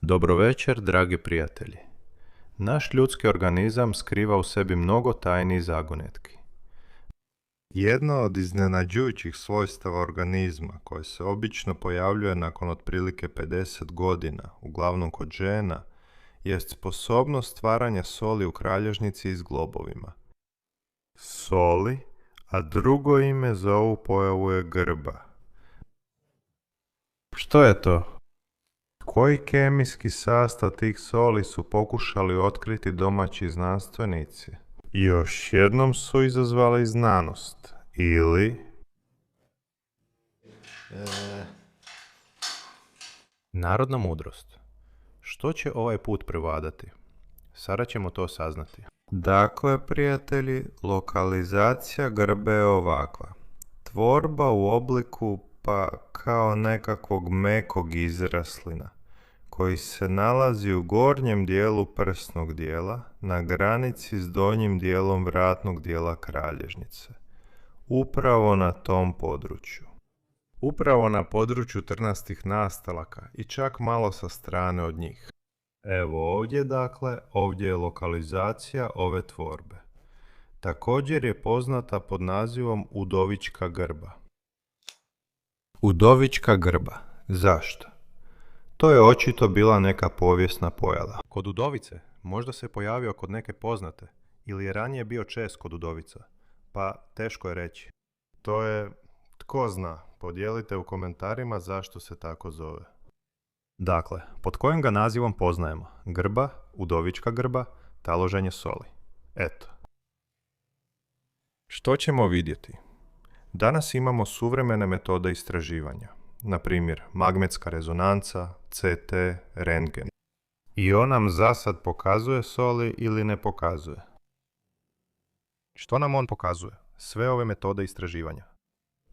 Dobro večer, dragi prijatelji. Naš ljudski organizam skriva u sebi mnogo tajnih zagonetki. Jedno od iznenađujućih svojstava organizma koje se obično pojavljuje nakon otprilike 50 godina, uglavnom kod žena, jest sposobnost stvaranja soli u kralježnici i zglobovima. Soli, a drugo ime za ovu pojavu je grba. Što je to? Koji kemijski sastav tih soli su pokušali otkriti domaći znanstvenici? Još jednom su izazvali znanost. Ili... Narodna mudrost. Što će ovaj put prevladati? Sada ćemo to saznati. Dakle, prijatelji, lokalizacija grbe je ovakva. Tvorba u obliku pa kao nekakvog mekog izraslina, koji se nalazi u gornjem dijelu prsnog dijela, na granici s donjim dijelom vratnog dijela kralježnice. Upravo na tom području. Upravo na području trnastih nastalaka i čak malo sa strane od njih. Evo ovdje, dakle, ovdje je lokalizacija ove tvorbe. Također je poznata pod nazivom udovička grba. Udovička grba. Zašto? To je očito bila neka povijesna pojava. Kod udovice možda se pojavio kod neke poznate ili je ranije bio čest kod udovica, pa teško je reći. To je, tko zna, podijelite u komentarima zašto se tako zove. Dakle, pod kojim ga nazivom poznajemo? Grba, udovička grba, taloženje soli. Eto. Što ćemo vidjeti? Danas imamo suvremene metode istraživanja. Na primjer, magnetska rezonanca, CT, rentgen. I on nam zasad pokazuje soli ili ne pokazuje. Što nam on pokazuje? Sve ove metode istraživanja.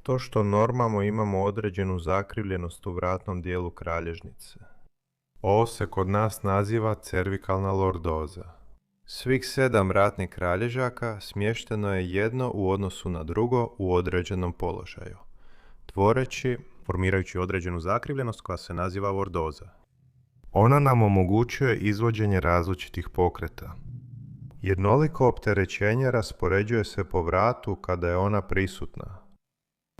To što normalno imamo određenu zakrivljenost u vratnom dijelu kralježnice. Ovo se kod nas naziva cervikalna lordoza. Svih 7 vratnih kralježaka smješteno je jedno u odnosu na drugo u određenom položaju, formirajući određenu zakrivljenost koja se naziva lordoza. Ona nam omogućuje izvođenje različitih pokreta. Jednoliko opterećenje raspoređuje se po vratu kada je ona prisutna.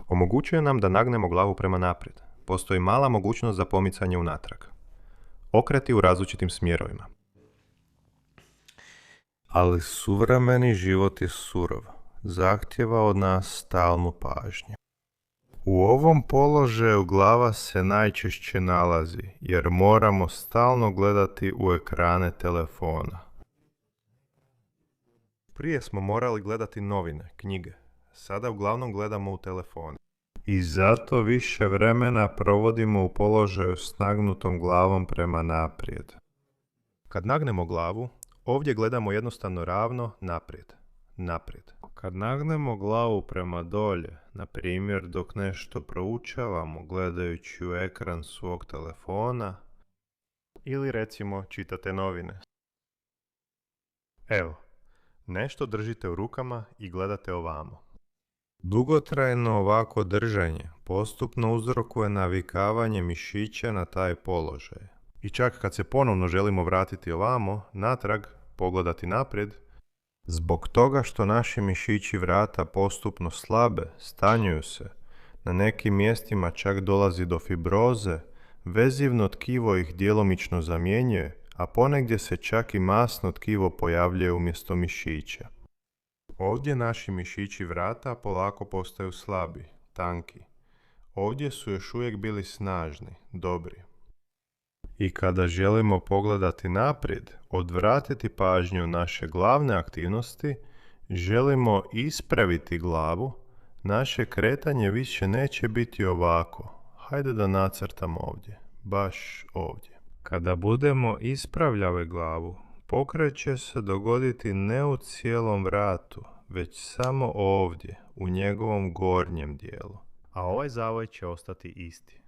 Omogućuje nam da nagnemo glavu prema naprijed. Postoji mala mogućnost za pomicanje unatrag. Okreti u različitim smjerovima. Ali suvremeni život je surov. Zahtijeva od nas stalnu pažnju. U ovom položaju glava se najčešće nalazi, jer moramo stalno gledati u ekrane telefona. Prije smo morali gledati novine, knjige. Sada uglavnom gledamo u telefonu. I zato više vremena provodimo u položaju s nagnutom glavom prema naprijed. Kad nagnemo glavu, ovdje gledamo jednostavno ravno naprijed. Kad nagnemo glavu prema dolje, na primjer dok nešto proučavamo gledajući u ekran svog telefona, ili recimo čitate novine. Evo, nešto držite u rukama i gledate ovamo. Dugotrajno ovako držanje postupno uzrokuje navikavanje mišića na taj položaj. I čak kad se ponovno želimo vratiti ovamo, natrag, pogledati naprijed, zbog toga što naši mišići vrata postupno slabe, stanjuju se, na nekim mjestima čak dolazi do fibroze, vezivno tkivo ih djelomično zamjenjuje, a ponegdje se čak i masno tkivo pojavljuje umjesto mišića. Ovdje naši mišići vrata polako postaju slabi, tanki. Ovdje su još uvijek bili snažni, dobri. I kada želimo pogledati naprijed, odvratiti pažnju naše glavne aktivnosti, želimo ispraviti glavu, naše kretanje više neće biti ovako. Hajde da nacrtamo ovdje, baš ovdje. Kada budemo ispravljali glavu, pokret će se dogoditi ne u cijelom vratu, već samo ovdje, u njegovom gornjem dijelu. A ovaj zavoj će ostati isti.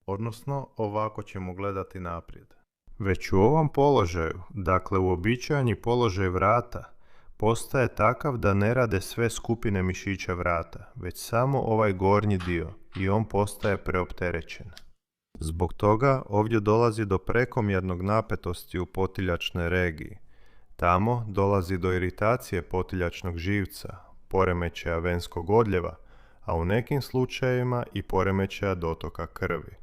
Odnosno, ovako ćemo gledati naprijed. Već u ovom položaju, dakle uobičajeni položaj vrata, postaje takav da ne rade sve skupine mišića vrata, već samo ovaj gornji dio i on postaje preopterećen. Zbog toga ovdje dolazi do prekomjernog napetosti u potiljačnoj regiji. Tamo dolazi do iritacije potiljačnog živca, poremećaja venskog odljeva, a u nekim slučajevima i poremećaja dotoka krvi.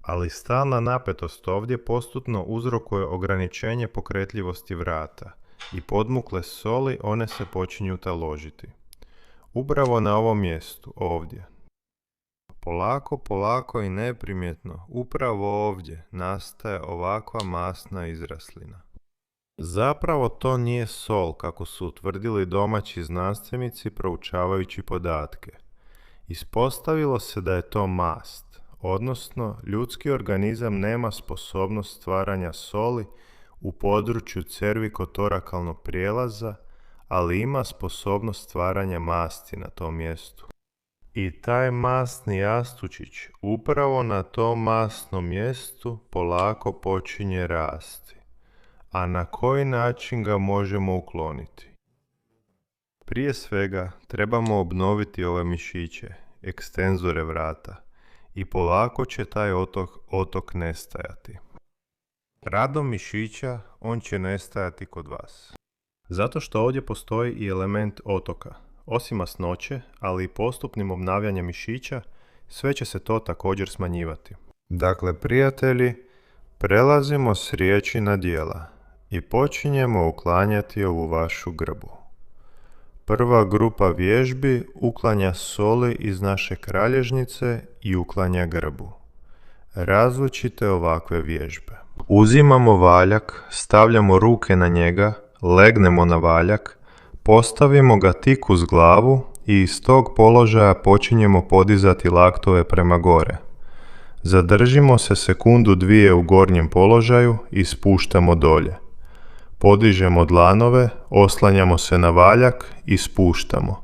Ali stalna napetost ovdje postupno uzrokuje ograničenje pokretljivosti vrata i podmukle soli one se počinju taložiti. Upravo na ovom mjestu, ovdje. Polako i neprimjetno, upravo ovdje nastaje ovakva masna izraslina. Zapravo to nije sol, kako su utvrdili domaći znanstvenici proučavajući podatke. Ispostavilo se da je to mast, odnosno ljudski organizam nema sposobnost stvaranja soli u području cervikotorakalnog prijelaza, ali ima sposobnost stvaranja masti na tom mjestu. I taj masni jastučić upravo na tom masnom mjestu polako počinje rasti. A na koji način ga možemo ukloniti? Prije svega trebamo obnoviti ove mišiće, ekstenzore vrata, i polako će taj otok nestajati. Radom mišića on će nestajati kod vas. Zato što ovdje postoji i element otoka. Osim masnoće, ali i postupnim obnavljanjem mišića, sve će se to također smanjivati. Dakle, prijatelji, prelazimo s riječi na djela i počinjemo uklanjati ovu vašu grbu. Prva grupa vježbi uklanja soli iz naše kralježnice i uklanja grbu. Različite ovakve vježbe. Uzimamo valjak, stavljamo ruke na njega, legnemo na valjak, postavimo ga tik uz glavu i iz tog položaja počinjemo podizati laktove prema gore. Zadržimo se sekundu dvije u gornjem položaju i spuštamo dolje. Podižemo dlanove, oslanjamo se na valjak i spuštamo.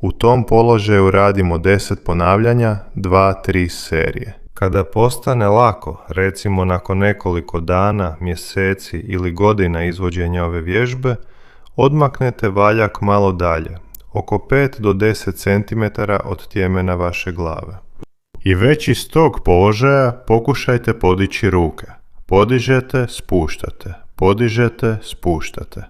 U tom položaju radimo 10 ponavljanja, 2-3 serije. Kada postane lako, recimo nakon nekoliko dana, mjeseci ili godina izvođenja ove vježbe, odmaknete valjak malo dalje, oko 5 do 10 cm od tjemena vaše glave. I već iz tog položaja pokušajte podići ruke. Podižete, spuštate. Podižete, spuštate.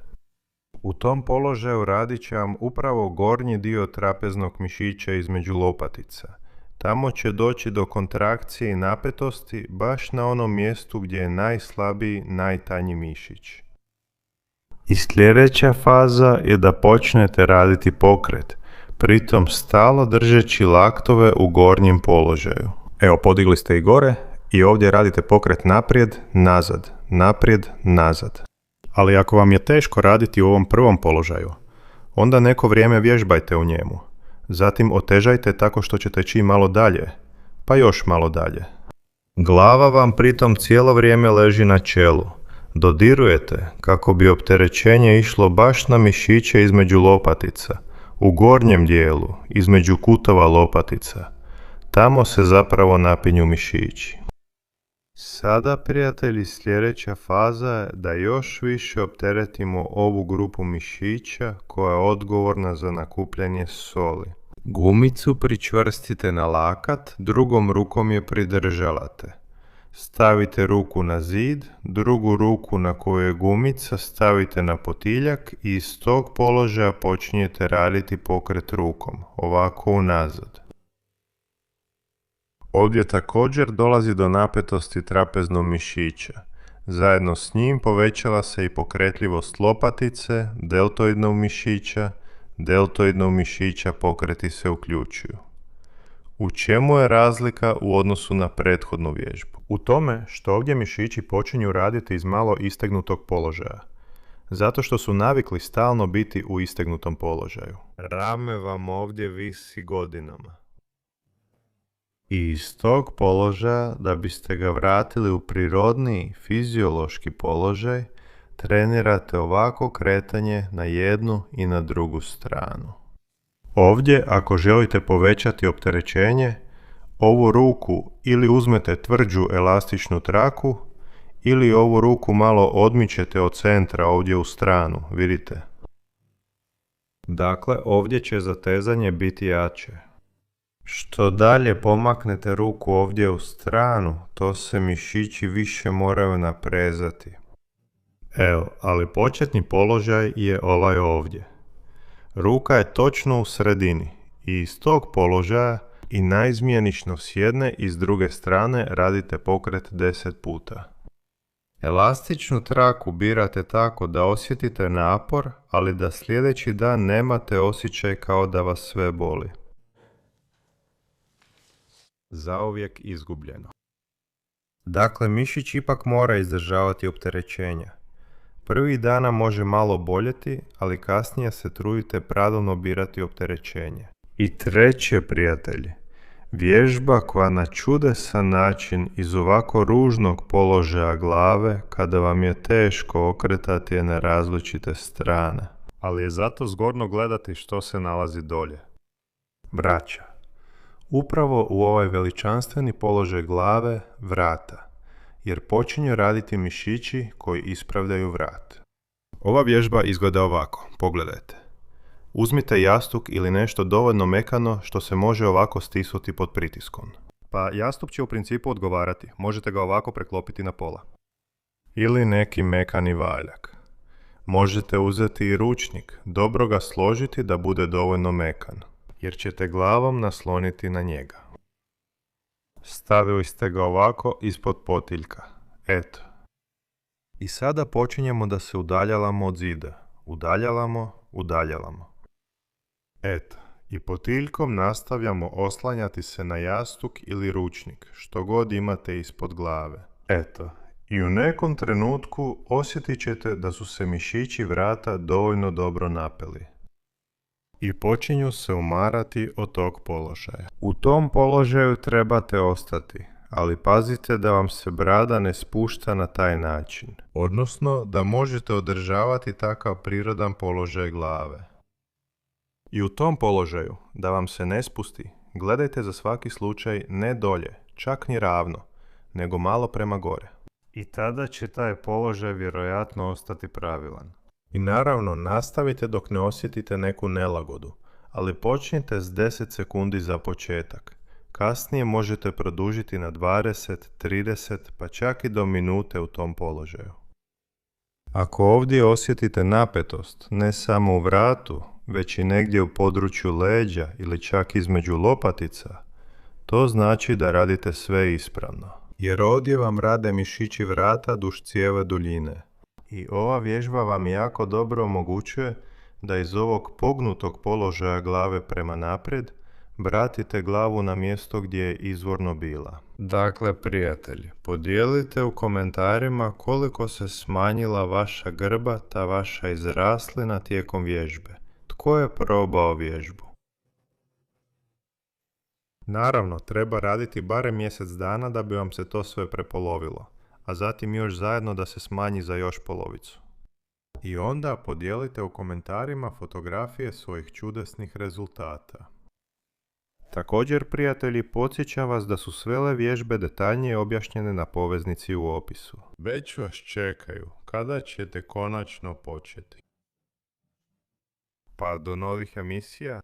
U tom položaju radit će vam upravo gornji dio trapeznog mišića između lopatica. Tamo će doći do kontrakcije i napetosti baš na onom mjestu gdje je najslabiji, najtanji mišić. I sljedeća faza je da počnete raditi pokret, pritom stalno držeći laktove u gornjem položaju. Evo, podigli ste i gore i ovdje radite pokret naprijed, nazad, naprijed, nazad. Ali ako vam je teško raditi u ovom prvom položaju, onda neko vrijeme vježbajte u njemu. Zatim otežajte tako što ćete čim malo dalje, pa još malo dalje. Glava vam pritom cijelo vrijeme leži na čelu. Dodirujete kako bi opterećenje išlo baš na mišiće između lopatica, u gornjem dijelu, između kutova lopatica. Tamo se zapravo napinju mišići. Sada, prijatelji, sljedeća faza je da još više opteretimo ovu grupu mišića koja je odgovorna za nakupljanje soli. Gumicu pričvrstite na lakat, drugom rukom je pridržavate. Stavite ruku na zid, drugu ruku na koju je gumica stavite na potiljak i iz tog položaja počinjete raditi pokret rukom, ovako unazad. Ovdje također dolazi do napetosti trapeznog mišića. Zajedno s njim povećava se i pokretljivost lopatice, deltoidnog mišića pokreti se uključuju. U čemu je razlika u odnosu na prethodnu vježbu? U tome što ovdje mišići počinju raditi iz malo istegnutog položaja, zato što su navikli stalno biti u istegnutom položaju. Rame vam ovdje visi godinama. I iz tog položaja, da biste ga vratili u prirodni, fiziološki položaj, trenirate ovako kretanje na jednu i na drugu stranu. Ovdje, ako želite povećati opterećenje, ovu ruku ili uzmete tvrđu elastičnu traku, ili ovu ruku malo odmičete od centra ovdje u stranu, vidite? Dakle, ovdje će zatezanje biti jače. Što dalje pomaknete ruku ovdje u stranu, to se mišići više moraju naprezati. Evo, ali početni položaj je ovaj ovdje. Ruka je točno u sredini i iz tog položaja i naizmjenično s jedne i s druge strane radite pokret 10 puta. Elastičnu traku birate tako da osjetite napor, ali da sljedeći dan nemate osjećaj kao da vas sve boli. Zauvijek izgubljeno. Dakle, mišić ipak mora izdržavati opterećenja. Prvih dana može malo boljeti, ali kasnije se trudite pravilno birati opterećenje. I treće, prijatelji, vježba koja na čudesan način iz ovako ružnog položaja glave, kada vam je teško okretati je na različite strane. Ali je zato zgodno gledati što se nalazi dolje. Braća, upravo u ovaj veličanstveni položaj glave vrata, jer počinju raditi mišići koji ispravljaju vrat. Ova vježba izgleda ovako, pogledajte. Uzmite jastuk ili nešto dovoljno mekano što se može ovako stisnuti pod pritiskom. Pa jastuk će u principu odgovarati, možete ga ovako preklopiti na pola. Ili neki mekani valjak. Možete uzeti i ručnik, dobro ga složiti da bude dovoljno mekan, jer ćete glavom nasloniti na njega. Stavili ste ga ovako ispod potiljka. Eto. I sada počinjemo da se udaljavamo od zida. Udaljavamo. Eto. I potiljkom nastavljamo oslanjati se na jastuk ili ručnik, što god imate ispod glave. Eto. I u nekom trenutku osjetit ćete da su se mišići vrata dovoljno dobro napeli. I počinju se umarati od tog položaja. U tom položaju trebate ostati, ali pazite da vam se brada ne spušta na taj način. Odnosno da možete održavati takav prirodan položaj glave. I u tom položaju, da vam se ne spusti, gledajte za svaki slučaj ne dolje, čak ni ravno, nego malo prema gore. I tada će taj položaj vjerojatno ostati pravilan. I naravno, nastavite dok ne osjetite neku nelagodu, ali počnite s 10 sekundi za početak. Kasnije možete produžiti na 20, 30, pa čak i do minute u tom položaju. Ako ovdje osjetite napetost, ne samo u vratu, već i negdje u području leđa ili čak između lopatica, to znači da radite sve ispravno. Jer ovdje vam rade mišići vrata duž cijele duljine. I ova vježba vam jako dobro omogućuje da iz ovog pognutog položaja glave prema naprijed vratite glavu na mjesto gdje je izvorno bila. Dakle, prijatelji, podijelite u komentarima koliko se smanjila vaša grba, ta vaša izraslina tijekom vježbe. Tko je probao vježbu? Naravno, treba raditi barem mjesec dana da bi vam se to sve prepolovilo, a zatim još zajedno da se smanji za još polovicu. I onda podijelite u komentarima fotografije svojih čudesnih rezultata. Također, prijatelji, podsjećam vas da su sve ove vježbe detaljnije objašnjene na poveznici u opisu. Već vas čekaju, kada ćete konačno početi? Pa do novih emisija.